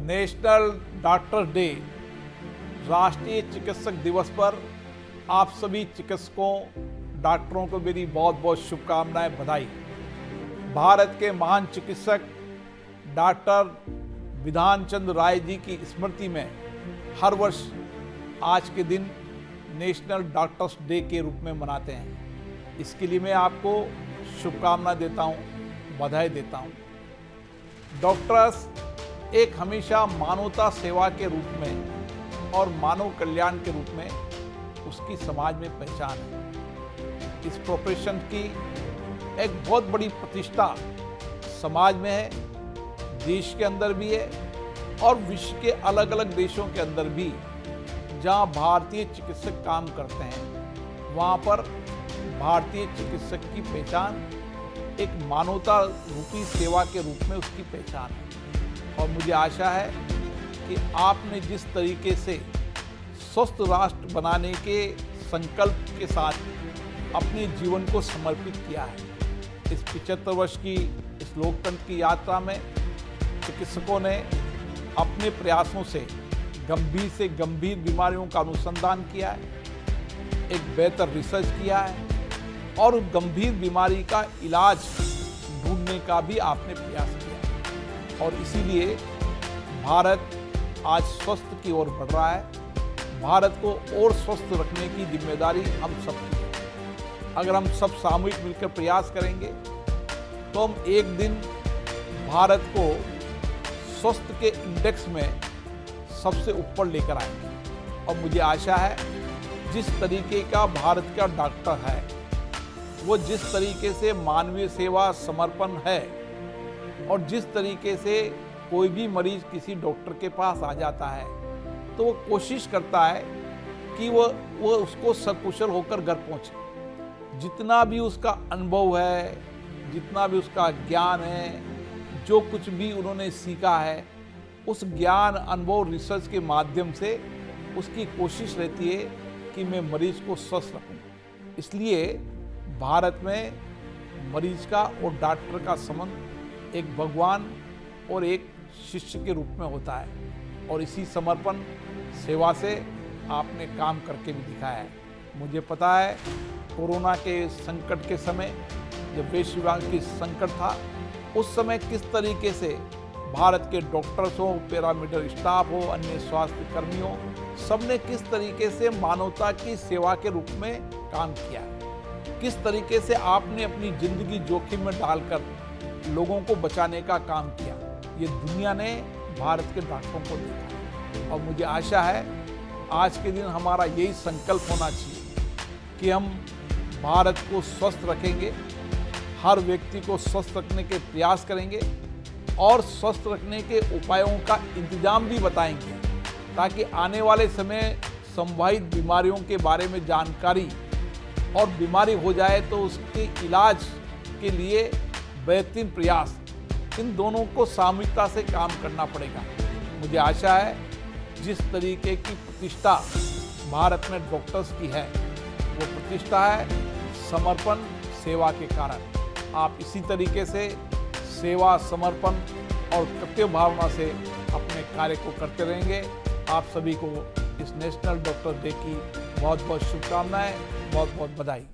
National doctors day, राष्ट्रीय चिकित्सक दिवस पर आप सभी चिकित्सकों, डॉक्टरों को मेरी बहुत बहुत शुभकामनाएं, बधाई। भारत के महान चिकित्सक डॉक्टर विधान चंद्र राय जी की स्मृति में हर वर्ष आज के दिन नेशनल डॉक्टर्स डे के रूप में मनाते हैं। इसके लिए मैं आपको शुभकामना देता हूं, बधाई देता हूं। डॉक्टर्स एक हमेशा मानवता सेवा के रूप में और मानव कल्याण के रूप में उसकी समाज में पहचान है। इस प्रोफेशन की एक बहुत बड़ी प्रतिष्ठा समाज में है, देश के अंदर भी है और विश्व के अलग अलग देशों के अंदर भी। जहां भारतीय चिकित्सक काम करते हैं वहां पर भारतीय चिकित्सक की पहचान एक मानवता रूपी सेवा के रूप में उसकी पहचान है। और मुझे आशा है कि आपने जिस तरीके से स्वस्थ राष्ट्र बनाने के संकल्प के साथ अपने जीवन को समर्पित किया है, इस 75 वर्ष की इस लोकतंत्र की यात्रा में चिकित्सकों ने अपने प्रयासों से गंभीर बीमारियों का अनुसंधान किया है, एक बेहतर रिसर्च किया है और गंभीर बीमारी का इलाज ढूंढने का भी आपने प्रयास किया है। और इसीलिए भारत आज स्वस्थ की ओर बढ़ रहा है। भारत को और स्वस्थ रखने की जिम्मेदारी हम सबकी है। अगर हम सब सामूहिक मिलकर प्रयास करेंगे तो हम एक दिन भारत को स्वस्थ के इंडेक्स में सबसे ऊपर लेकर आएंगे। और मुझे आशा है जिस तरीके का भारत का डॉक्टर है, वो जिस तरीके से मानवीय सेवा समर्पण है और जिस तरीके से कोई भी मरीज किसी डॉक्टर के पास आ जाता है तो वो कोशिश करता है कि वो उसको सकुशल होकर घर पहुंचे। जितना भी उसका अनुभव है, जितना भी उसका ज्ञान है, जो कुछ भी उन्होंने सीखा है, उस ज्ञान, अनुभव, रिसर्च के माध्यम से उसकी कोशिश रहती है कि मैं मरीज को स्वस्थ रखूं। इसलिए भारत में मरीज का और डॉक्टर का संबंध एक भगवान और एक शिष्य के रूप में होता है। और इसी समर्पण सेवा से आपने काम करके भी दिखाया है। मुझे पता है कोरोना के संकट के समय, जब वैश्विक की संकट था, उस समय किस तरीके से भारत के डॉक्टर्स हो, पैरामेडिकल स्टाफ हो, अन्य स्वास्थ्य कर्मी हो, सबने किस तरीके से मानवता की सेवा के रूप में काम किया, किस तरीके से आपने अपनी जिंदगी जोखिम में डालकर लोगों को बचाने का काम किया। ये दुनिया ने भारत के डॉक्टरों को देखा। और मुझे आशा है आज के दिन हमारा यही संकल्प होना चाहिए कि हम भारत को स्वस्थ रखेंगे, हर व्यक्ति को स्वस्थ रखने के प्रयास करेंगे और स्वस्थ रखने के उपायों का इंतजाम भी बताएंगे, ताकि आने वाले समय संभावित बीमारियों के बारे में जानकारी और बीमारी हो जाए तो उसके इलाज के लिए बेहतरीन प्रयास, इन दोनों को सामूहिकता से काम करना पड़ेगा। मुझे आशा है जिस तरीके की प्रतिष्ठा भारत में डॉक्टर्स की है, वो प्रतिष्ठा है समर्पण सेवा के कारण। आप इसी तरीके से सेवा, समर्पण और कर्तव्य भावना से अपने कार्य को करते रहेंगे। आप सभी को इस नेशनल डॉक्टर डे की बहुत बहुत शुभकामनाएं, बहुत बहुत बधाई।